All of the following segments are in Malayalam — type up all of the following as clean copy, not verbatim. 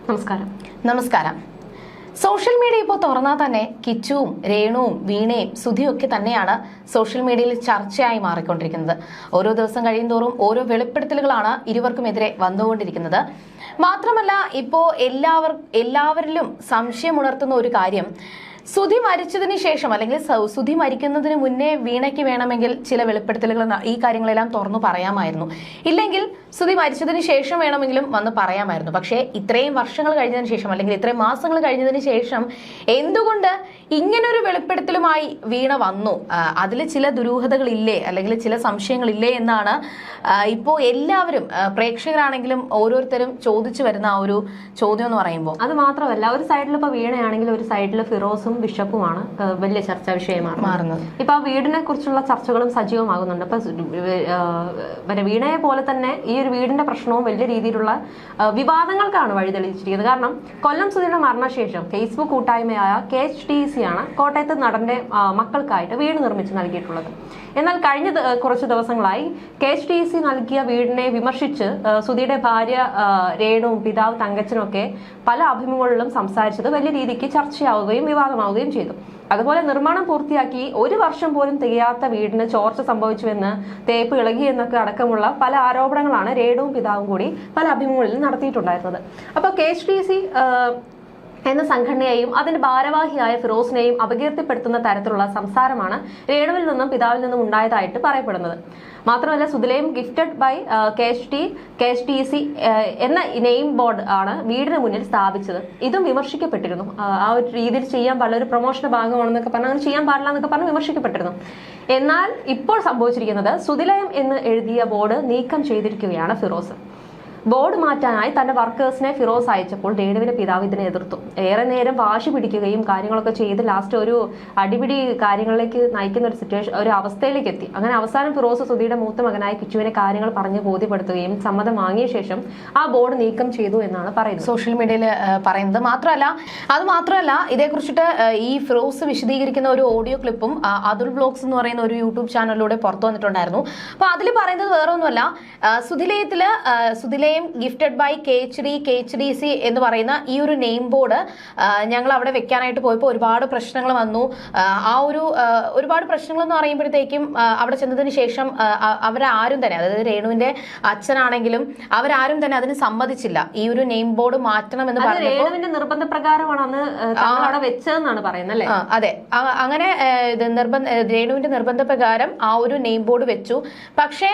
നമസ്കാരം. നമസ്കാരം. സോഷ്യൽ മീഡിയ ഇപ്പോൾ തുറന്നാൽ തന്നെ കിച്ചുവും രേണുവും വീണയും സുധിയും ഒക്കെ തന്നെയാണ് സോഷ്യൽ മീഡിയയിൽ ചർച്ചയായി മാറിക്കൊണ്ടിരിക്കുന്നത്. ഓരോ ദിവസം കഴിയുന്തോറും ഓരോ വെളിപ്പെടുത്തലുകളാണ് ഇരുവർക്കുമെതിരെ വന്നുകൊണ്ടിരിക്കുന്നത്. മാത്രമല്ല ഇപ്പോൾ എല്ലാവരിലും സംശയമുണർത്തുന്ന ഒരു കാര്യം, സുധി മരിച്ചതിന് ശേഷം അല്ലെങ്കിൽ സുധി മരിക്കുന്നതിന് മുന്നേ വീണയ്ക്ക് വേണമെങ്കിൽ ചില വെളിപ്പെടുത്തലുകൾ ഈ കാര്യങ്ങളെല്ലാം തുറന്നു പറയാമായിരുന്നു, ഇല്ലെങ്കിൽ സുധി മരിച്ചതിന് ശേഷം വേണമെങ്കിലും വന്ന് പറയാമായിരുന്നു. പക്ഷേ ഇത്രയും വർഷങ്ങൾ കഴിഞ്ഞതിന് ശേഷം അല്ലെങ്കിൽ ഇത്രയും മാസങ്ങൾ കഴിഞ്ഞതിന് ശേഷം എന്തുകൊണ്ട് ഇങ്ങനൊരു വെളിപ്പെടുത്തലുമായി വീണ വന്നു? അതിൽ ചില ദുരൂഹതകളില്ലേ അല്ലെങ്കിൽ ചില സംശയങ്ങളില്ലേ എന്നാണ് ഇപ്പോൾ എല്ലാവരും, പ്രേക്ഷകരാണെങ്കിലും ഓരോരുത്തരും ചോദിച്ചു വരുന്ന ആ ഒരു ചോദ്യം എന്ന് പറയുമ്പോൾ. അത് മാത്രമല്ല, ഒരു സൈഡിൽ ഇപ്പൊ വീണയാണെങ്കിൽ ഒരു സൈഡിൽ ഫിറോസും ബിഷപ്പുമാണ് വലിയ ചർച്ചാ വിഷയമാണ് മാറുന്നത്. ഇപ്പൊ ആ വീടിനെ കുറിച്ചുള്ള ചർച്ചകളും സജീവമാകുന്നുണ്ട്. ഇപ്പൊ വീണയെ പോലെ തന്നെ ഈ ഒരു വീടിന്റെ പ്രശ്നവും വലിയ രീതിയിലുള്ള വിവാദങ്ങൾക്കാണ് വഴിതെളിച്ചിരിക്കുന്നത്. കാരണം കൊല്ലം സുധിയുടെ മരണശേഷം ഫേസ്ബുക്ക് കൂട്ടായ്മയായ KHTC ആണ് കോട്ടയത്ത് നടന്റെ മക്കൾക്കായിട്ട് വീട് നിർമ്മിച്ച് നൽകിയിട്ടുള്ളത്. എന്നാൽ കഴിഞ്ഞ കുറച്ച് ദിവസങ്ങളായി KHTC നൽകിയ വീടിനെ വിമർശിച്ച് സുധിയുടെ ഭാര്യ രേണുവും പിതാവ് തങ്കച്ചനും ഒക്കെ പല അഭിമുഖങ്ങളിലും സംസാരിച്ചത് വലിയ രീതിക്ക് ചർച്ചയാവുകയും വിവാദമാവുകയും ചെയ്തു. അതുപോലെ നിർമ്മാണം പൂർത്തിയാക്കി 1 വർഷം പോലും തികയാത്ത വീടിന് ചോർച്ച സംഭവിച്ചുവെന്ന്, തേപ്പ് ഇളകി എന്നൊക്കെ അടക്കമുള്ള പല ആരോപണങ്ങളാണ് രേണുവും പിതാവും കൂടി പല അഭിമുഖങ്ങളിൽ നടത്തിയിട്ടുണ്ടായിരുന്നത്. അപ്പോൾ KHTC എന്ന സംഘടനയെയും അതിന്റെ ഭാരവാഹിയായ ഫിറോസിനെയും അപകീർത്തിപ്പെടുത്തുന്ന തരത്തിലുള്ള സംസാരമാണ് രേണുവിൽ നിന്നും പിതാവിൽ നിന്നും ഉണ്ടായതായിട്ട് പറയപ്പെടുന്നത്. മാത്രമല്ല, സുധിലയം ഗിഫ്റ്റഡ് ബൈ KHTC എന്ന നെയിം ബോർഡ് ആണ് വീടിന് മുന്നിൽ സ്ഥാപിച്ചത്. ഇതും വിമർശിക്കപ്പെട്ടിരുന്നു. ആ ഒരു രീതിയിൽ ചെയ്യാൻ പാടില്ല, ഒരു പ്രൊമോഷന്റെ ഭാഗമാണെന്നൊക്കെ പറഞ്ഞ് അങ്ങനെ ചെയ്യാൻ പാടില്ല എന്നൊക്കെ പറഞ്ഞ് വിമർശിക്കപ്പെട്ടിരുന്നു. എന്നാൽ ഇപ്പോൾ സംഭവിച്ചിരിക്കുന്നത്, സുധിലയം എന്ന് എഴുതിയ ബോർഡ് നീക്കം ചെയ്തിരിക്കുകയാണ് ഫിറോസ്. ബോർഡ് മാറ്റാനായി തന്റെ വർക്കേഴ്സിനെ ഫിറോസ് അയച്ചപ്പോൾ രേണുവിന്റെ പിതാവ് ഇതിനെ എതിർത്തു. ഏറെ നേരം വാശി പിടിക്കുകയും കാര്യങ്ങളൊക്കെ ചെയ്ത് ലാസ്റ്റ് ഒരു അടിപിടി കാര്യങ്ങളിലേക്ക് നയിക്കുന്ന ഒരു അവസ്ഥയിലേക്ക് എത്തി. അങ്ങനെ അവസാനം ഫിറോസ് സുധിയുടെ മൂത്ത മകനായ കിച്ചുവിനെ കാര്യങ്ങൾ പറഞ്ഞ് ബോധ്യപ്പെടുത്തുകയും സമ്മതം വാങ്ങിയ ശേഷം ആ ബോർഡ് നീക്കം ചെയ്തു എന്നാണ് പറയുന്നത്, സോഷ്യൽ മീഡിയയിൽ പറയുന്നത്. മാത്രമല്ല ഇതേക്കുറിച്ചിട്ട് ഈ ഫിറോസ് വിശദീകരിക്കുന്ന ഒരു ഓഡിയോ ക്ലിപ്പും അതുൽ വ്ലോഗ്സ് എന്ന് പറയുന്ന ഒരു യൂട്യൂബ് ചാനലിലൂടെ പുറത്തു വന്നിട്ടുണ്ടായിരുന്നു. അപ്പൊ അതിൽ പറയുന്നത് വേറെ ഒന്നുമല്ല, സുധിലയം ഗിഫ്റ്റഡ് ബൈ KHTC എന്ന് പറയുന്ന ഈ ഒരു നെയിം ബോർഡ് ഞങ്ങൾ അവിടെ വെക്കാനായിട്ട് പോയപ്പോൾ ഒരുപാട് പ്രശ്നങ്ങൾ വന്നു. ഒരുപാട് പ്രശ്നങ്ങൾ എന്ന് പറയുമ്പോഴത്തേക്കും അവിടെ ചെന്നതിന് ശേഷം അവരാരും തന്നെ, അതായത് രേണുവിന്റെ അച്ഛനാണെങ്കിലും അവരാരും തന്നെ അതിന് സമ്മതിച്ചില്ല. ഈ ഒരു നെയിം ബോർഡ് മാറ്റണം എന്ന് പറഞ്ഞു. രേണുവിന്റെ നിർബന്ധപ്രകാരമാണ് അന്ന് അവിടെ വെച്ചതെന്നാണ് പറയുന്നത് അല്ലേ? അതെ, അങ്ങനെ രേണുവിന്റെ നിർബന്ധപ്രകാരം ആ ഒരു നെയിം ബോർഡ് വെച്ചു. പക്ഷേ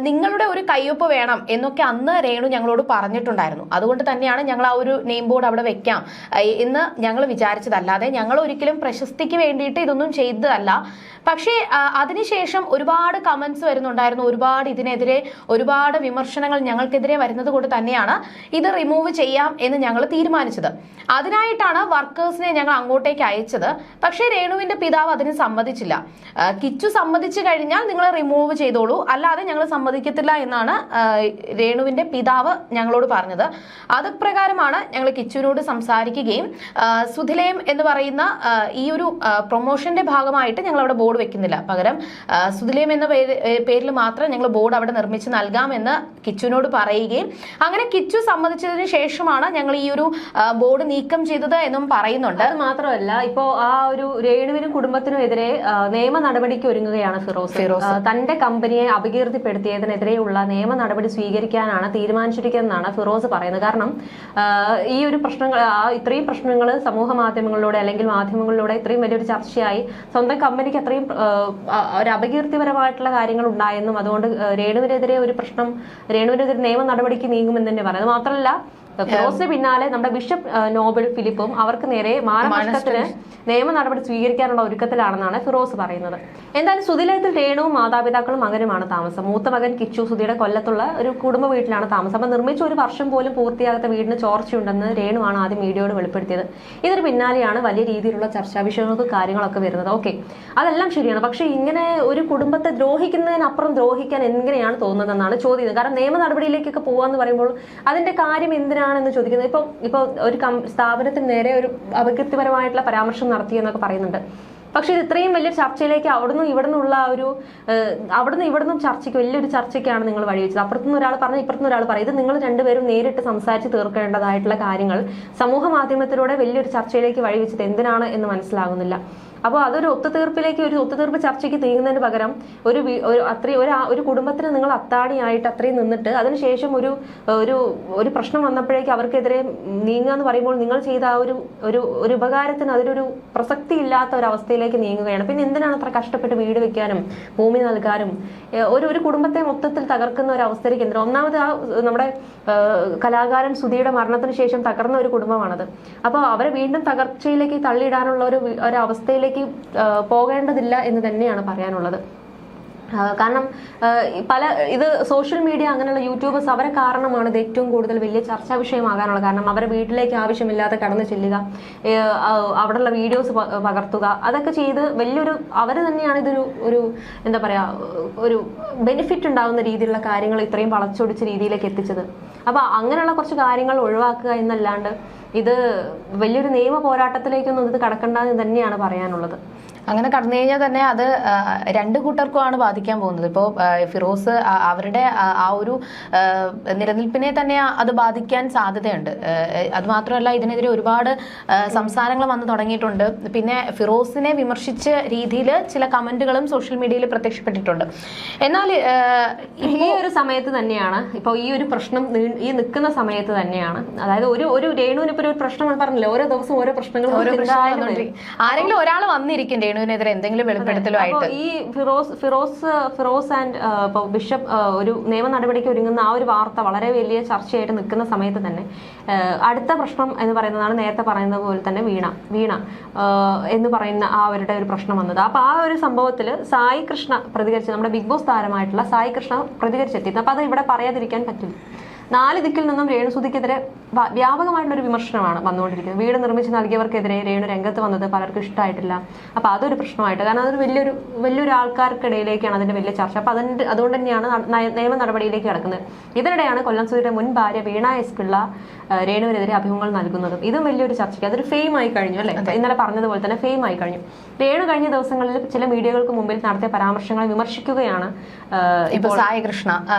നിങ്ങളുടെ ഒരു കയ്യൊപ്പ് വേണം എന്നൊക്കെ അന്ന് രേണു ഞങ്ങളോട് പറഞ്ഞിട്ടുണ്ടായിരുന്നു. അതുകൊണ്ട് തന്നെയാണ് ഞങ്ങൾ ആ ഒരു നെയിം ബോർഡ് അവിടെ വെക്കാം എന്ന് ഞങ്ങൾ വിചാരിച്ചതല്ലാതെ ഞങ്ങൾ ഒരിക്കലും പ്രശസ്തിക്ക് വേണ്ടിയിട്ട് ഇതൊന്നും ചെയ്തതല്ല. പക്ഷേ അതിനുശേഷം ഒരുപാട് കമന്റ്സ് വരുന്നുണ്ടായിരുന്നു, ഇതിനെതിരെ ഒരുപാട് വിമർശനങ്ങൾ ഞങ്ങൾക്കെതിരെ വരുന്നത് കൊണ്ട് തന്നെയാണ് ഇത് റിമൂവ് ചെയ്യാം എന്ന് ഞങ്ങൾ തീരുമാനിച്ചത്. അതിനായിട്ടാണ് വർക്കേഴ്സിനെ ഞങ്ങൾ അങ്ങോട്ടേക്ക് അയച്ചത്. പക്ഷേ രേണുവിന്റെ പിതാവ് അതിന് സമ്മതിച്ചില്ല. കിച്ചു സമ്മതിച്ചു കഴിഞ്ഞാൽ നിങ്ങൾ റിമൂവ് ചെയ്തോളൂ, അല്ലാതെ ഞങ്ങൾ സമ്മതിക്കത്തില്ല എന്നാണ് രേണുവിന്റെ പിതാവ് ഞങ്ങളോട് പറഞ്ഞത്. അത് പ്രകാരമാണ് ഞങ്ങൾ കിച്ചുവിനോട് സംസാരിക്കുകയും സുധിലയം എന്ന് പറയുന്ന ഈ ഒരു പ്രൊമോഷന്റെ ഭാഗമായിട്ട് ഞങ്ങൾ അവിടെ ബോർഡ് വെക്കുന്നില്ല, പകരം സുധിലയം എന്ന പേരിൽ മാത്രം ഞങ്ങൾ ബോർഡ് അവിടെ നിർമ്മിച്ച് നൽകാമെന്ന് കിച്ചുവിനോട് പറയുകയും അങ്ങനെ കിച്ചു സമ്മതിച്ചതിന് ശേഷമാണ് ഞങ്ങൾ ഈ ഒരു ബോർഡ് നീക്കം ചെയ്തത് എന്നും പറയുന്നുണ്ട്. അത് മാത്രമല്ല, ഇപ്പോ ആ ഒരു രേണുവിനും കുടുംബത്തിനും എതിരെ നിയമ നടപടിക്ക് ഒരുങ്ങുകയാണ് ഫിറോസ്. തന്റെ കമ്പനിയെ അപകീർത്തിപ്പെടുത്തിയതിനെതിരെയുള്ള നിയമ നടപടി സ്വീകരിക്കാനാണ് തീരുമാനിച്ചിരിക്കുന്നതെന്നാണ് ഫിറോസ് പറയുന്നത്. കാരണം ഈ ഒരു പ്രശ്നങ്ങൾ, ഇത്രയും പ്രശ്നങ്ങൾ സമൂഹ മാധ്യമങ്ങളിലൂടെ അല്ലെങ്കിൽ മാധ്യമങ്ങളിലൂടെ ഇത്രയും വലിയൊരു ചർച്ചയായി, സ്വന്തം കമ്പനിക്ക് അത്രയും ഒരു അപകീർത്തിപരമായിട്ടുള്ള കാര്യങ്ങൾ ഉണ്ടായെന്നും അതുകൊണ്ട് രേണുവിനെതിരെ നിയമ നടപടിക്ക് നീങ്ങുമെന്ന് തന്നെ പറയുന്നത്. മാത്രമല്ല, ഫിറോസിന് പിന്നാലെ നമ്മുടെ ബിഷപ്പ് നോബൽ ഫിലിപ്പും അവർക്ക് നേരെ മാനനഷ്ടത്തിന് നിയമ നടപടി സ്വീകരിക്കാനുള്ള ഒരുക്കത്തിലാണെന്നാണ് ഫിറോസ് പറയുന്നത്. എന്തായാലും സുധിലയത്തിൽ രേണുവും മാതാപിതാക്കളും മകനുമാണ് താമസം. മൂത്ത മകൻ കിച്ചു സുധിയുടെ കൊല്ലത്തുള്ള ഒരു കുടുംബ വീട്ടിലാണ് താമസം. അപ്പൊ നിർമ്മിച്ച 1 വർഷം പോലും പൂർത്തിയാകാത്ത വീടിന് ചോർച്ചയുണ്ടെന്ന് രേണുവാണ് ആദ്യം മീഡിയയോട് വെളിപ്പെടുത്തിയത്. ഇതിന് പിന്നാലെയാണ് വലിയ രീതിയിലുള്ള ചർച്ചാ വിഷയങ്ങൾക്ക് കാര്യങ്ങളൊക്കെ വരുന്നത്. ഓക്കെ, അതെല്ലാം ശരിയാണ്. പക്ഷെ ഇങ്ങനെ ഒരു കുടുംബത്തെ ദ്രോഹിക്കുന്നതിനപ്പുറം ദ്രോഹിക്കാൻ എങ്ങനെയാണ് തോന്നുന്നതെന്നാണ് ചോദ്യം. കാരണം നിയമ നടപടിയിലേക്കൊക്കെ പോകാന്ന് പറയുമ്പോൾ അതിന്റെ കാര്യം എന്തിനാണെന്ന് ചോദിക്കുന്നത്. ഇപ്പൊ ഒരു സ്ഥാപനത്തിന് നേരെ ഒരു അപകീർത്തിപരമായിട്ടുള്ള പരാമർശം നടത്തിയെന്നൊക്കെ പറയുന്നുണ്ട്. പക്ഷെ ഇത് ഇത്രയും വലിയ ചർച്ചയിലേക്ക് അവിടുന്ന് ഇവിടുന്നുള്ള ഒരു ഇവിടുന്നും ചർച്ചയ്ക്ക് വലിയൊരു ചർച്ചയ്ക്കാണ് നിങ്ങൾ വഴിവെച്ചത്. അപ്പുറത്തുനിന്ന് ഒരാൾ പറഞ്ഞ് ഇപ്പുറത്തുനിന്ന് ഒരാൾ പറയും. ഇത് നിങ്ങൾ രണ്ടുപേരും നേരിട്ട് സംസാരിച്ച് തീർക്കേണ്ടതായിട്ടുള്ള കാര്യങ്ങൾ സമൂഹ മാധ്യമത്തിലൂടെ വലിയൊരു ചർച്ചയിലേക്ക് വഴിവെച്ചത് എന്തിനാണ് എന്ന് മനസ്സിലാകുന്നില്ല. അപ്പോൾ അതൊരു ഒത്തുതീർപ്പ് ചർച്ചയ്ക്ക് നീങ്ങുന്നതിന് പകരം ഒരു കുടുംബത്തിന് നിങ്ങൾ അത്താണിയായിട്ട് അത്രയും നിന്നിട്ട് അതിനുശേഷം ഒരു പ്രശ്നം വന്നപ്പോഴേക്ക് അവർക്കെതിരെ നീങ്ങുക എന്ന് പറയുമ്പോൾ നിങ്ങൾ ചെയ്ത ആ ഒരു ഉപകാരത്തിന് അതിലൊരു പ്രസക്തി ഇല്ലാത്ത ഒരു അവസ്ഥയിലേക്ക് നീങ്ങുകയാണ്. പിന്നെ എന്തിനാണ് അത്ര കഷ്ടപ്പെട്ട് വീട് വെക്കാനും ഭൂമി നൽകാനും ഒരു കുടുംബത്തെ മൊത്തത്തിൽ തകർക്കുന്ന ഒരു അവസ്ഥയിലേക്ക് എന്തിനാ? ഒന്നാമത് നമ്മുടെ കലാകാരൻ സുധിയുടെ മരണത്തിന് ശേഷം തകർന്ന ഒരു കുടുംബമാണത്. അപ്പോൾ അവരെ വീണ്ടും തകർച്ചയിലേക്ക് തള്ളിയിടാനുള്ള ഒരു അവസ്ഥയിലേക്ക് പോകേണ്ടതില്ല എന്ന് തന്നെയാണ് പറയാനുള്ളത്. കാരണം ഇത് സോഷ്യൽ മീഡിയ അങ്ങനെയുള്ള യൂട്യൂബേഴ്സ് അവരെ കാരണമാണ് ഇത് ഏറ്റവും കൂടുതൽ വലിയ ചർച്ചാ വിഷയമാകാനുള്ളത്. കാരണം അവരുടെ വീട്ടിലേക്ക് ആവശ്യമില്ലാതെ കടന്നു ചെല്ലുക, അവിടെയുള്ള വീഡിയോസ് പകർത്തുക, അതൊക്കെ ചെയ്ത് അവർ തന്നെയാണ് ഇതൊരു എന്താ പറയാ ഒരു ബെനിഫിറ്റ് ഉണ്ടാകുന്ന രീതിയിലുള്ള കാര്യങ്ങൾ ഇത്രയും വളച്ചൊടിച്ച രീതിയിലേക്ക് എത്തിച്ചത്. അപ്പൊ അങ്ങനെയുള്ള കുറച്ച് കാര്യങ്ങൾ ഒഴിവാക്കുക എന്നല്ലാണ്ട് ഇത് വലിയൊരു നിയമ പോരാട്ടത്തിലേക്കൊന്നും ഇത് കടക്കണ്ടെന്ന് തന്നെയാണ് പറയാനുള്ളത്. അങ്ങനെ കടന്നു കഴിഞ്ഞാൽ തന്നെ അത് രണ്ടു കൂട്ടർക്കുമാണ് ബാധിക്കാൻ പോകുന്നത്. ഇപ്പോൾ ഫിറോസ് അവരുടെ ആ ഒരു നിലനിൽപ്പിനെ തന്നെ അത് ബാധിക്കാൻ സാധ്യതയുണ്ട്. അതുമാത്രമല്ല ഇതിനെതിരെ ഒരുപാട് സംസാരങ്ങൾ വന്നു തുടങ്ങിയിട്ടുണ്ട്. പിന്നെ ഫിറോസിനെ വിമർശിച്ച രീതിയിൽ ചില കമന്റുകളും സോഷ്യൽ മീഡിയയിൽ പ്രത്യക്ഷപ്പെട്ടിട്ടുണ്ട്. എന്നാൽ ഈ ഒരു സമയത്ത് തന്നെയാണ് ഇപ്പോൾ ഈ ഒരു പ്രശ്നം ഈ നിൽക്കുന്ന സമയത്ത് തന്നെയാണ്, അതായത് ഒരു രേണുവിന് ഇപ്പോൾ ഒരു പ്രശ്നം പറഞ്ഞില്ല, ഓരോ ദിവസം ഓരോ പ്രശ്നങ്ങൾ ആരെങ്കിലും ഒരാൾ വന്നിരിക്കും രേണുവിനെതിരെ എന്തെങ്കിലും വെളിപ്പെടുത്തലോ ആയിട്ട്. ഈ ഫിറോസ് ആൻഡ് ബിഷപ്പ് ഒരു നിയമ നടപടിക്ക് ഒരുങ്ങുന്ന ആ ഒരു വാർത്ത വളരെ വലിയ ചർച്ചയായിട്ട് നിൽക്കുന്ന സമയത്ത് തന്നെ അടുത്ത പ്രശ്നം എന്ന് പറയുന്നതാണ് നേരത്തെ പറയുന്നത് പോലെ തന്നെ വീണ എന്ന് പറയുന്ന ആ അവരുടെ ഒരു പ്രശ്നം വന്നത്. അപ്പൊ ആ ഒരു സംഭവത്തിൽ സായി കൃഷ്ണ പ്രതികരിച്ച്, നമ്മുടെ ബിഗ് ബോസ് താരമായിട്ടുള്ള സായി കൃഷ്ണ പ്രതികരിച്ചെത്തിയിരുന്നു. അപ്പൊ അത് ഇവിടെ പറയാതിരിക്കാൻ പറ്റില്ല. 4 ദിക്കിൽ നിന്നും രേണുസുധിക്കെതിരെ വ്യാപകമായിട്ടുള്ള ഒരു വിമർശനമാണ് വന്നുകൊണ്ടിരിക്കുന്നത്. വീട് നിർമ്മിച്ച് നൽകിയവർക്കെതിരെ രേണു രംഗത്ത് വന്നത് പലർക്കും ഇഷ്ടമായിട്ടില്ല. അപ്പൊ അതൊരു പ്രശ്നമായിട്ട്, കാരണം അതൊരു വലിയൊരു ആൾക്കാർക്കിടയിലേക്കാണ് അതിന്റെ വലിയ ചർച്ച. അപ്പൊ അതുകൊണ്ട് തന്നെയാണ് നിയമ നടപടിയിലേക്ക് കിടക്കുന്നത്. ഇതിനിടെയാണ് കൊല്ലം സുധിയുടെ മുൻ ഭാര്യ വീണ എസ് പിള്ള രേണുവിനെതിരെ അഭിമുഖങ്ങൾ നൽകുന്നതും. ഇതും വലിയൊരു ചർച്ചയ്ക്ക് അതൊരു ഫെയിം ആയി കഴിഞ്ഞു അല്ലെ. ഇന്നലെ പറഞ്ഞതുപോലെ തന്നെ ഫെയിം ആയി കഴിഞ്ഞു. രേണു കഴിഞ്ഞ ദിവസങ്ങളിൽ ചില മീഡിയകൾക്ക് മുമ്പിൽ നടത്തിയ പരാമർശങ്ങളെ വിമർശിക്കുകയാണ് ഇപ്പോൾ സായി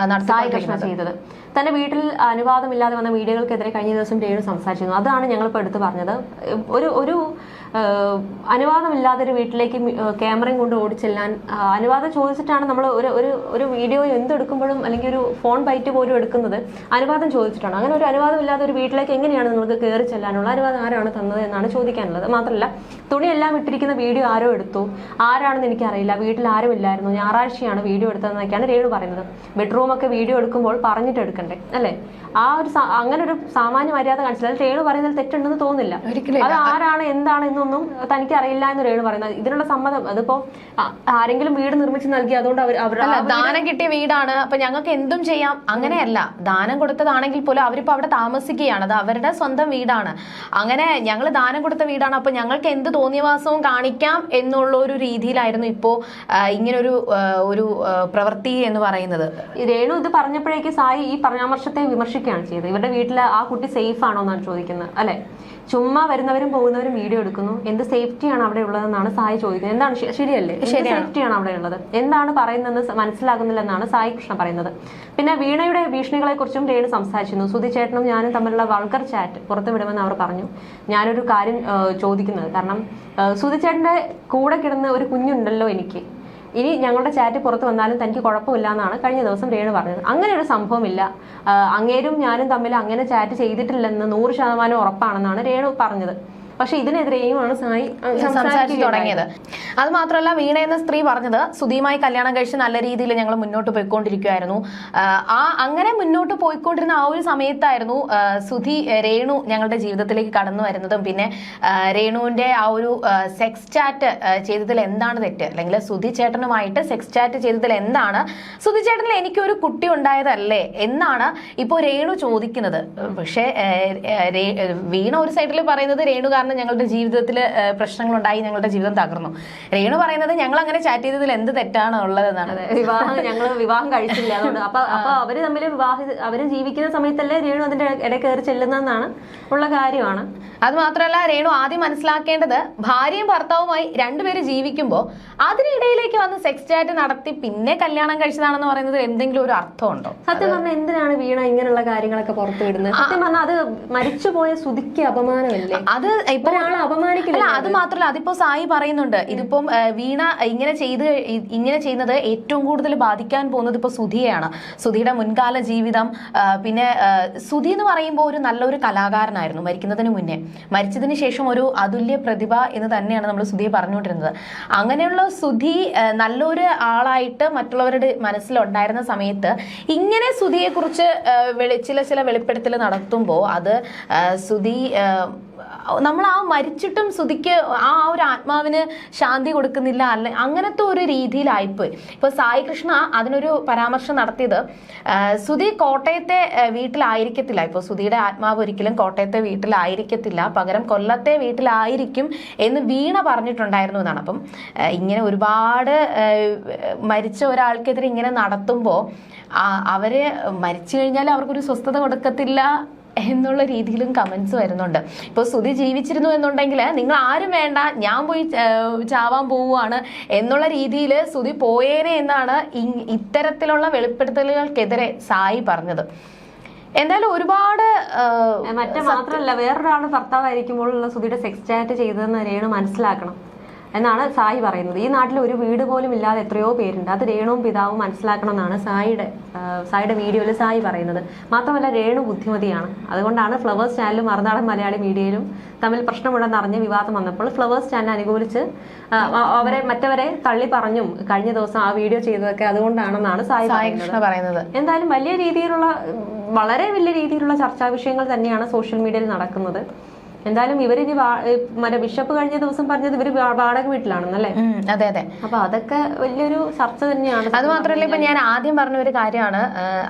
കൃഷ്ണ ചെയ്തത്. തന്റെ വീട്ടിൽ അനുവാദമില്ലാതെ വന്ന മീഡിയകൾക്കെതിരെ കഴിഞ്ഞ ദിവസം രേണു സംസാരിച്ചിരുന്നു. അതാണ് ഞങ്ങളിപ്പോൾ എടുത്തു പറഞ്ഞത്. ഒരു അനുവാദമില്ലാതെ ഒരു വീട്ടിലേക്ക് ക്യാമറയും കൊണ്ട് ഓടിച്ചെല്ലാൻ അനുവാദം ചോദിച്ചിട്ടാണ് നമ്മൾ ഒരു വീഡിയോ എന്തെടുക്കുമ്പോഴും അല്ലെങ്കിൽ ഒരു ഫോൺ ബൈറ്റ് പോലും എടുക്കുന്നത് അനുവാദം ചോദിച്ചിട്ടാണ്. അങ്ങനെ ഒരു അനുവാദമില്ലാതെ ഒരു വീട്ടിലേക്ക് എങ്ങനെയാണ് നിങ്ങൾക്ക് കയറി ചെല്ലാനുള്ള അനുവാദം ആരാണ് തന്നത് എന്നാണ് ചോദിക്കാനുള്ളത്. മാത്രമല്ല തുണിയെല്ലാം ഇട്ടിരിക്കുന്ന വീഡിയോ ആരോ എടുത്തു, ആരാണെന്ന് എനിക്കറിയില്ല, വീട്ടിൽ ആരും ഇല്ലായിരുന്നു, ഞായറാഴ്ചയാണ് വീഡിയോ എടുത്തതെന്നൊക്കെയാണ് രേണു പറയുന്നത്. ബെഡ്റൂമൊക്കെ വീഡിയോ എടുക്കുമ്പോൾ പറഞ്ഞിട്ട് എടുക്കണ്ടേ അല്ലേ? അങ്ങനെ ഒരു സാമാന്യ മര്യാദ കാണിച്ചില്ല. രേണു പറയുന്നതിൽ തെറ്റുണ്ടെന്ന് തോന്നുന്നില്ല. അത് ആരാണ് എന്താണ് എന്നൊന്നും തനിക്ക് അറിയില്ല എന്ന് രേണു പറയുന്നത്. ഇതിനുള്ള സമ്മതം അതിപ്പോ ആരെങ്കിലും വീട് നിർമ്മിച്ച് നൽകി അതുകൊണ്ട് ദാനം കിട്ടിയ വീടാണ് അപ്പൊ ഞങ്ങൾക്ക് എന്തും ചെയ്യാം, അങ്ങനെയല്ല. ദാനം കൊടുത്തതാണെങ്കിൽ പോലും അവരിപ്പോ അവിടെ താമസിക്കുകയാണ്, അത് അവരുടെ സ്വന്തം വീടാണ്. അങ്ങനെ ഞങ്ങൾ ദാനം കൊടുത്ത വീടാണ് അപ്പൊ ഞങ്ങൾക്ക് എന്ത് തോന്നിയവാസവും കാണിക്കാം എന്നുള്ള ഒരു രീതിയിലായിരുന്നു ഇപ്പോ ഇങ്ങനൊരു പ്രവൃത്തി എന്ന് പറയുന്നത്. രേണു ഇത് പറഞ്ഞപ്പോഴേക്ക് സായി ഈ പരാമർശത്തെ വിമർശിക്കുകയാണ് ചെയ്തത്. ഇവരുടെ വീട്ടിൽ ആ കുട്ടി സേഫ് ആണോ എന്നാണ് ചോദിക്കുന്നത് അല്ലെ. ചുമ്മാ വരുന്നവരും പോകുന്നവരും വീഡിയോ എടുക്കുന്നു, എന്ത് സേഫ്റ്റിയാണ് അവിടെ ഉള്ളതെന്നാണ് സായി ചോദിക്കുന്നത്. എന്താണ് ശരിയല്ലേ, സേഫ്റ്റിയാണ് അവിടെ ഉള്ളത്, എന്താണ് പറയുന്നത് മനസ്സിലാകുന്നില്ലെന്നാണ് സായി കൃഷ്ണ പറയുന്നത്. പിന്നെ വീണയുടെ ഭീഷണികളെ കുറിച്ചും രേണു സംസാരിച്ചിരുന്നു. സുധി ചേട്ടനും ഞാനും തമ്മിലുള്ള വൾഗർ ചാറ്റ് പുറത്തുവിടുമെന്ന് അവർ പറഞ്ഞു. ഞാനൊരു കാര്യം ചോദിക്കുന്നത്, കാരണം സുധി ചേട്ടന്റെ കൂടെ കിടന്ന് ഒരു കുഞ്ഞുണ്ടല്ലോ എനിക്ക്, ഇനി ഞങ്ങളുടെ ചാറ്റ് പുറത്ത് വന്നാലും തനിക്ക് കുഴപ്പമില്ല എന്നാണ് കഴിഞ്ഞ ദിവസം രേണു പറഞ്ഞത്. അങ്ങനെ ഒരു സംഭവമില്ല, അങ്ങേരും ഞാനും തമ്മിൽ അങ്ങനെ ചാറ്റ് ചെയ്തിട്ടില്ലെന്ന് 100% ഉറപ്പാണെന്നാണ് രേണു പറഞ്ഞത്. പക്ഷെ ഇതിനെതിരെയുമാണ് സായി സംസാരിച്ചു തുടങ്ങിയത്. അത് മാത്രമല്ല വീണ എന്ന സ്ത്രീ പറഞ്ഞത് സുധിയുമായി കല്യാണം കഴിച്ച് നല്ല രീതിയിൽ ഞങ്ങൾ മുന്നോട്ട് പോയിക്കൊണ്ടിരിക്കുകയായിരുന്നു. അങ്ങനെ മുന്നോട്ട് പോയിക്കൊണ്ടിരുന്ന ആ ഒരു സമയത്തായിരുന്നു സുധി രേണു ഞങ്ങളുടെ ജീവിതത്തിലേക്ക് കടന്നു വരുന്നതും പിന്നെ രേണുവിന്റെ ആ ഒരു സെക്സ് ചാറ്റ് ചെയ്തതിൽ എന്താണ് തെറ്റ്, അല്ലെങ്കിൽ സുധി ചേട്ടനുമായിട്ട് സെക്സ് ചാറ്റ് ചെയ്തതിൽ എന്താണ്, സുധി ചേട്ടനിൽ എനിക്കൊരു കുട്ടി ഉണ്ടായതല്ലേ എന്നാണ് ഇപ്പോൾ രേണു ചോദിക്കുന്നത്. പക്ഷേ വീണ ഒരു സൈഡിൽ പറയുന്നത് രേണു കാരണം കാരണം ഞങ്ങളുടെ ജീവിതത്തിൽ പ്രശ്നങ്ങളുണ്ടായി, ഞങ്ങളുടെ ജീവിതം തകർന്നു. രേണു പറയുന്നത് ഞങ്ങൾ അങ്ങനെ ചാറ്റ് ചെയ്തതിൽ എന്ത് തെറ്റാണ് ഉള്ളതെന്നാണ്. ഞങ്ങൾ വിവാഹം കഴിച്ചില്ല, അതുകൊണ്ട് അപ്പൊ അവര് തമ്മിൽ അവര് ജീവിക്കുന്ന സമയത്തല്ലേ രേണു അതിന്റെ ഇടയിൽ കയറി ചെല്ലുന്നതെന്നാണ് ഉള്ള കാര്യമാണ്. അത് മാത്രമല്ല, രേണു ആദ്യം മനസ്സിലാക്കേണ്ടത് ഭാര്യയും ഭർത്താവുമായി രണ്ടുപേര് ജീവിക്കുമ്പോൾ അതിനിടയിലേക്ക് വന്ന് സെക്സ് ചാറ്റ് നടത്തി പിന്നെ കല്യാണം കഴിച്ചതാണെന്ന് പറയുന്നത് എന്തെങ്കിലും ഒരു അർത്ഥമുണ്ടോ? സത്യം പറഞ്ഞാൽ എന്തിനാണ് വീണ ഇങ്ങനെയുള്ള കാര്യങ്ങളൊക്കെ പുറത്തു വിടുന്നത്? സത്യം പറഞ്ഞാൽ അത് മരിച്ചുപോയ സുധിക്ക് അപമാനമല്ലേ? അത് ഇപ്പൊ അപമാനിക്കില്ല. അത് മാത്രമല്ല, അതിപ്പോ സായി പറയുന്നുണ്ട്, ഇതിപ്പം വീണ ഇങ്ങനെ ചെയ്യുന്നത് ഏറ്റവും കൂടുതൽ ബാധിക്കാൻ പോകുന്നത് ഇപ്പൊ സുധിയെയാണ്. സുധിയുടെ മുൻകാല ജീവിതം, പിന്നെ സുധി എന്ന് പറയുമ്പോൾ ഒരു നല്ലൊരു കലാകാരനായിരുന്നു മരിക്കുന്നതിന് മുന്നേ. മരിച്ചതിന് ശേഷം ഒരു അതുല്യ പ്രതിഭ എന്ന് തന്നെയാണ് നമ്മൾ സുധിയെ പറഞ്ഞുകൊണ്ടിരുന്നത്. അങ്ങനെയുള്ള സുധി നല്ലൊരു ആളായിട്ട് മറ്റുള്ളവരുടെ മനസ്സിലുണ്ടായിരുന്ന സമയത്ത് ഇങ്ങനെ സുധിയെ കുറിച്ച് ചില വെളിപ്പെടുത്തൽ നടത്തുമ്പോൾ അത് സുധി നമ്മൾ ആ മരിച്ചിട്ടും സുധിക്ക് ആ ഒരു ആത്മാവിന് ശാന്തി കൊടുക്കുന്നില്ല, അല്ലെ അങ്ങനത്തെ ഒരു രീതിയിലായിപ്പോയി. ഇപ്പൊ സായി കൃഷ്ണ അതിനൊരു പരാമർശം നടത്തിയത്, സുധി കോട്ടയത്തെ വീട്ടിലായിരിക്കത്തില്ല, ഇപ്പൊ സുധിയുടെ ആത്മാവ് ഒരിക്കലും കോട്ടയത്തെ വീട്ടിലായിരിക്കത്തില്ല, പകരം കൊല്ലത്തെ വീട്ടിലായിരിക്കും എന്ന് വീണ പറഞ്ഞിട്ടുണ്ടായിരുന്നു എന്നാണ്. അപ്പം ഇങ്ങനെ ഒരുപാട് മരിച്ച ഒരാൾക്കെതിരെ ഇങ്ങനെ നടത്തുമ്പോൾ അവര് മരിച്ചു കഴിഞ്ഞാൽ അവർക്കൊരു സ്വസ്ഥത കൊടുക്കത്തില്ല എന്നുള്ള രീതിയിലും കമന്റ്സ് വരുന്നുണ്ട്. ഇപ്പോൾ സുധി ജീവിച്ചിരുന്നു എന്നുണ്ടെങ്കിൽ നിങ്ങൾ ആരും വേണ്ട, ഞാൻ പോയി ചാവാൻ പോവുകയാണ് എന്നുള്ള രീതിയിൽ സുധി പോയേനെ എന്നാണ് ഇത്തരത്തിലുള്ള വെളിപ്പെടുത്തലുകൾക്കെതിരെ സായി പറഞ്ഞത്. എന്തായാലും ഒരുപാട് മാത്രമല്ല, വേറൊരാളുടെ ഭർത്താവായിരിക്കുമ്പോഴുള്ള സുധിയുടെ സെക്സ് ചാറ്റ് ചെയ്തതെന്ന് രേണു മനസ്സിലാക്കണം എന്നാണ് സായി പറയുന്നത്. ഈ നാട്ടിൽ ഒരു വീട് പോലും ഇല്ലാതെ എത്രയോ പേരുണ്ട്, അത് രേണുവും പിതാവും മനസ്സിലാക്കണം എന്നാണ് സായിയുടെ വീഡിയോയിൽ സായി പറയുന്നത്. മാത്രമല്ല, രേണു ബുദ്ധിമതിയാണ്. അതുകൊണ്ടാണ് ഫ്ലവേഴ്സ് ചാനലും മറുനാടൻ മലയാളി മീഡിയയിലും തമ്മിൽ പ്രശ്നമുണ്ടെന്ന് അറിഞ്ഞ് വിവാദം വന്നപ്പോൾ ഫ്ലവേഴ്സ് ചാനൽ അനുകൂലിച്ച് മറ്റവരെ തള്ളി പറഞ്ഞും കഴിഞ്ഞ ദിവസം ആ വീഡിയോ ചെയ്തതൊക്കെ അതുകൊണ്ടാണെന്നാണ് സായി പറയുന്നത്. എന്തായാലും വളരെ വലിയ രീതിയിലുള്ള ചർച്ചാ വിഷയങ്ങൾ തന്നെയാണ് സോഷ്യൽ മീഡിയയിൽ നടക്കുന്നത്. എന്തായാലും ഇവരിനി ബിഷപ്പ് കഴിഞ്ഞ ദിവസം പറഞ്ഞത് ഇവര് വാടക വീട്ടിലാണെന്നല്ലേ? അതെ അതെ. അപ്പൊ അതൊക്കെ വലിയൊരു ചർച്ച തന്നെയാണ്. അത് മാത്രമല്ല, ഇപ്പൊ ഞാൻ ആദ്യം പറഞ്ഞ ഒരു കാര്യമാണ്,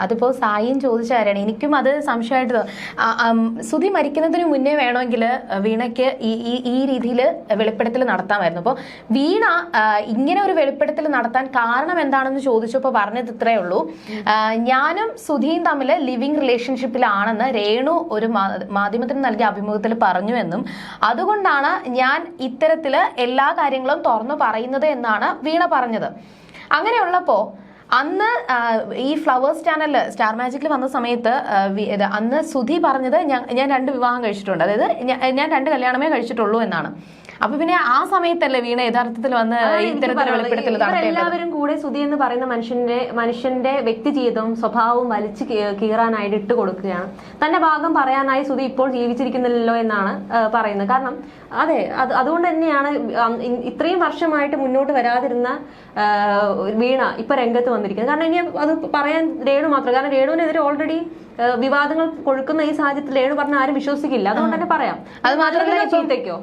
അതിപ്പോ സായിയും ചോദിച്ച കാര്യമാണ്, എനിക്കും അത് സംശയമായിട്ട്. സുധി മരിക്കുന്നതിന് മുന്നേ വേണമെങ്കിൽ വീണയ്ക്ക് ഈ രീതിയിൽ വെളിപ്പെടുത്തൽ നടത്താമായിരുന്നു. അപ്പോൾ വീണ ഇങ്ങനെ ഒരു വെളിപ്പെടുത്തൽ നടത്താൻ കാരണം എന്താണെന്ന് ചോദിച്ചപ്പോൾ പറഞ്ഞത് ഇത്രയേ ഉള്ളൂ, ഞാനും സുധിയും തമ്മിൽ ലിവിങ് റിലേഷൻഷിപ്പിലാണെന്ന് രേണു ഒരു മാധ്യമത്തിന് നൽകിയ അഭിമുഖത്തിൽ പറഞ്ഞു എന്നും അതുകൊണ്ടാണ് ഞാൻ ഇത്തരത്തില് എല്ലാ കാര്യങ്ങളും തുറന്നു പറയുന്നത് എന്നാണ് വീണ പറഞ്ഞത്. അങ്ങനെയുള്ളപ്പോ അന്ന് ഈ ഫ്ലവേഴ്സ് ചാനലിൽ സ്റ്റാർ മാജിക്കിൽ വന്ന സമയത്ത് അന്ന് സുധി പറഞ്ഞത് ഞാൻ 2 വിവാഹം കഴിച്ചിട്ടുണ്ട്, അതായത് ഞാൻ 2 കല്യാണമേ കഴിച്ചിട്ടുള്ളൂ എന്നാണ്. അപ്പൊ പിന്നെ ആ സമയത്തല്ലേ വീണ യഥാർത്ഥത്തിൽ വന്ന് ഇത്തരത്തിലുള്ള വെളിപ്പെടുത്തൽ നടത്തിയത്? എല്ലാവരും കൂടെ സുധി എന്ന് പറയുന്ന മനുഷ്യന്റെ വ്യക്തി ജീവിതവും സ്വഭാവവും വലിച്ചു കീറാനായിട്ട് ഇട്ട് കൊടുക്കുകയാണ്. തന്റെ ഭാഗം പറയാനായി സുധി ഇപ്പോൾ ജീവിച്ചിരിക്കുന്നില്ലല്ലോ എന്നാണ് പറയുന്നത്. കാരണം അതുകൊണ്ട് തന്നെയാണ് ഇത്രയും വർഷമായിട്ട് മുന്നോട്ട് വരാതിരുന്ന വീണ ഇപ്പൊ രംഗത്ത് വന്നിരിക്കുന്നത്. കാരണം ഇനി അത് പറയാൻ രേണു മാത്രം, കാരണം രേണുവിനെതിരെ ഓൾറെഡി വിവാദങ്ങൾ കൊഴുക്കുന്ന ഈ സാഹചര്യത്തിൽ രേണു പറഞ്ഞ ആരും വിശ്വസിക്കില്ല. അതുകൊണ്ട് തന്നെ പറയാം. അത് മാത്രമല്ല, ചീത്തയ്ക്കോ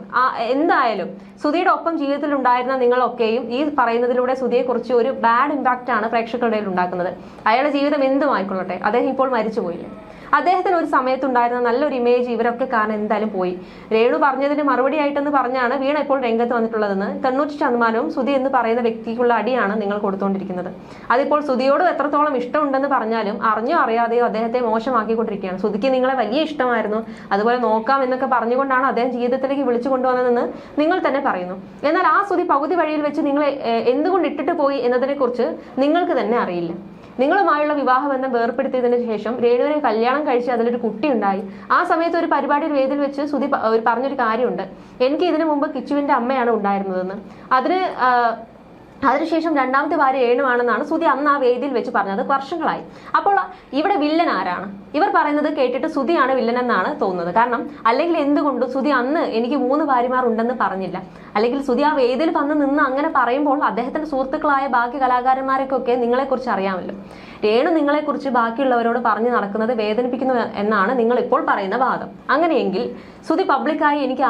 എന്തായാലും സുധിയുടെ ഒപ്പം ജീവിതത്തിൽ ഉണ്ടായിരുന്ന നിങ്ങളൊക്കെയും ഈ പറയുന്നതിലൂടെ സുധിയെ കുറിച്ച് ഒരു ബാഡ് ഇമ്പാക്റ്റ് ആണ് പ്രേക്ഷകരുടെ ഇടയിൽ ഉണ്ടാക്കുന്നത്. അയാളുടെ ജീവിതം എന്തും ആയിക്കൊള്ളട്ടെ, അദ്ദേഹം ഇപ്പോൾ മരിച്ചുപോയില്ലേ, അദ്ദേഹത്തിന് ഒരു സമയത്തുണ്ടായിരുന്ന നല്ലൊരു ഇമേജ് ഇവരൊക്കെ കാരണം എന്തായാലും പോയി. രേണു പറഞ്ഞതിന് മറുപടി ആയിട്ടെന്ന് പറഞ്ഞാണ് വീണ ഇപ്പോൾ രംഗത്ത് വന്നിട്ടുള്ളതെന്ന്. 90% സുധി എന്ന് പറയുന്ന വ്യക്തിക്കുള്ള അടിയാണ് നിങ്ങൾ കൊടുത്തുകൊണ്ടിരിക്കുന്നത്. അതിപ്പോൾ സുധിയോട് എത്രത്തോളം ഇഷ്ടമുണ്ടെന്ന് പറഞ്ഞാലും അറിഞ്ഞോ അറിയാതെയോ അദ്ദേഹത്തെ മോശമാക്കിക്കൊണ്ടിരിക്കുകയാണ്. സുധിക്ക് നിങ്ങളെ വലിയ ഇഷ്ടമായിരുന്നു, അതുപോലെ നോക്കാം എന്നൊക്കെ പറഞ്ഞുകൊണ്ടാണ് അദ്ദേഹം ജീവിതത്തിലേക്ക് വിളിച്ചു കൊണ്ടുവന്നതെന്ന് നിങ്ങൾ തന്നെ പറയുന്നു. എന്നാൽ ആ സുധി പകുതി വഴിയിൽ വെച്ച് നിങ്ങളെ എന്തുകൊണ്ട് ഇട്ടിട്ട് പോയി എന്നതിനെ കുറിച്ച് നിങ്ങൾക്ക് തന്നെ അറിയില്ല. നിങ്ങളുമായുള്ള വിവാഹബന്ധം വേർപ്പെടുത്തിയതിനു ശേഷം രേണുവിനെ കല്യാണം കഴിച്ച് അതിലൊരു കുട്ടി ഉണ്ടായി. ആ സമയത്ത് ഒരു പരിപാടിയിൽ വേദിയിൽ വെച്ച് സുധി പറഞ്ഞൊരു കാര്യമുണ്ട്, എനിക്ക് ഇതിനു മുമ്പ് കിച്ചുവിന്റെ അമ്മയാണ് ഉണ്ടായിരുന്നതെന്ന്. അതിനുശേഷം 2ാമത്തെ ഭാര്യ രേണുവാണെന്നാണ് സുധി അന്ന് ആ വേദിയിൽ വെച്ച് പറഞ്ഞത്. വർഷങ്ങളായി. അപ്പോൾ ഇവിടെ വില്ലൻ ആരാണ്? ഇവർ പറയുന്നത് കേട്ടിട്ട് സുധിയാണ് വില്ലൻ എന്നാണ് തോന്നുന്നത്. കാരണം അല്ലെങ്കിൽ എന്തുകൊണ്ട് സുധി അന്ന് എനിക്ക് 3 ഭാര്യമാർ ഉണ്ടെന്ന് പറഞ്ഞില്ല? അല്ലെങ്കിൽ സുധി ആ വേദിയിൽ വന്ന് നിന്ന് അങ്ങനെ പറയുമ്പോൾ അദ്ദേഹത്തിന്റെ സുഹൃത്തുക്കളായ ബാക്കി കലാകാരന്മാർക്കൊക്കെ നിങ്ങളെക്കുറിച്ച് അറിയാമല്ലോ. രേണു നിങ്ങളെക്കുറിച്ച് ബാക്കിയുള്ളവരോട് പറഞ്ഞു നടക്കുന്നത് വേദനിപ്പിക്കുന്നു എന്നാണ് നിങ്ങൾ ഇപ്പോൾ പറയുന്ന വാദം. അങ്ങനെയെങ്കിൽ സുധി പബ്ലിക്കായി എനിക്ക്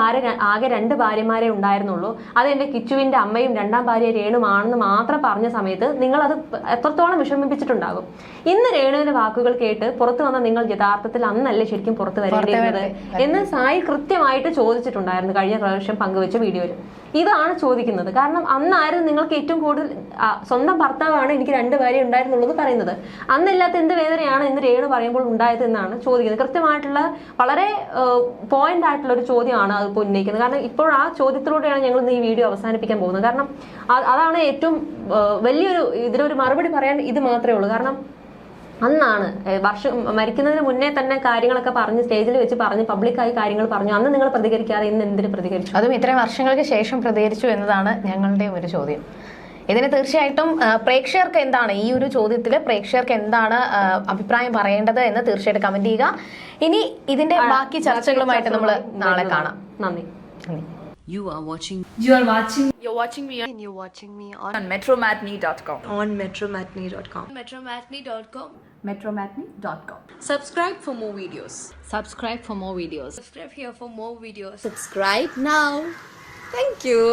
ആകെ 2 ഭാര്യമാരെ ഉണ്ടായിരുന്നുള്ളൂ, അത് എന്റെ കിച്ചുവിന്റെ അമ്മയും 2ാം ഭാര്യ രേണുമാണെന്ന് മാത്രം പറഞ്ഞ സമയത്ത് നിങ്ങൾ അത് എത്രത്തോളം വിഷമിപ്പിച്ചിട്ടുണ്ടാകും. ഇന്ന് രേണുവിന്റെ വാക്കുകൾ കേട്ട് പുറത്തു വന്ന നിങ്ങൾ യഥാർത്ഥത്തിൽ അന്നല്ലേ ശരിക്കും പുറത്ത് വരേണ്ടിയിരുന്നത് എന്ന് സായി കൃത്യമായിട്ട് ചോദിച്ചിട്ടുണ്ടായിരുന്നു കഴിഞ്ഞ പ്രാവശ്യം പങ്കുവെച്ച വീഡിയോയിൽ. ഇതാണ് ചോദിക്കുന്നത്. കാരണം അന്നായിരുന്നു നിങ്ങൾക്ക് ഏറ്റവും കൂടുതൽ സ്വന്തം ഭർത്താവാണ് എനിക്ക് 2 ഭാര്യ ഉണ്ടായിരുന്നുള്ളത് പറയുന്നത്. അന്നില്ലാത്ത എന്ത് വേദനയാണ് ഇന്ന് രേണു പറയുമ്പോൾ ഉണ്ടായത് എന്നാണ് ചോദിക്കുന്നത്. കൃത്യമായിട്ടുള്ള വളരെ പോയിന്റ് ആയിട്ടുള്ള ഒരു ചോദ്യമാണ് അതിപ്പോൾ ഉന്നയിക്കുന്നത്. കാരണം ഇപ്പോൾ ആ ചോദ്യത്തിലൂടെയാണ് ഞങ്ങൾ ഇന്ന് ഈ വീഡിയോ അവസാനിപ്പിക്കാൻ പോകുന്നത്. കാരണം അതാണ് ഏറ്റവും വലിയൊരു ഇതിനൊരു മറുപടി പറയാൻ ഇത് മാത്രമേ ഉള്ളൂ. കാരണം അന്നാണ് മരിക്കുന്നതിന് മുന്നേ തന്നെ കാര്യങ്ങളൊക്കെ പറഞ്ഞ് സ്റ്റേജിൽ വെച്ച് പറഞ്ഞ് പബ്ലിക്കായി കാര്യങ്ങൾ പറഞ്ഞു. അന്ന് നിങ്ങൾ പ്രതികരിക്കാതെ ഇന്ന് എന്തിനു പ്രതികരിച്ചു? അതും ഇത്രയും വർഷങ്ങൾക്ക് ശേഷം പ്രതികരിച്ചു എന്നതാണ് ഞങ്ങളുടെ ഒരു ചോദ്യം. ഇതിന് തീർച്ചയായിട്ടും പ്രേക്ഷകർക്ക് എന്താണ് ഈ ഒരു ചോദ്യത്തിൽ പ്രേക്ഷകർക്ക് എന്താണ് അഭിപ്രായം പറയേണ്ടത് എന്ന് തീർച്ചയായിട്ടും കമന്റ് ചെയ്യുക. ഇനി ഇതിന്റെ ബാക്കി ചർച്ചകളുമായിട്ട് നമ്മൾ നാളെ കാണാം. നന്ദി. You're watching me on metromatney.com. on metromatney.com. metromatney.com. Subscribe for more videos. Subscribe for more videos. Subscribe here for more videos. Subscribe now. Thank you.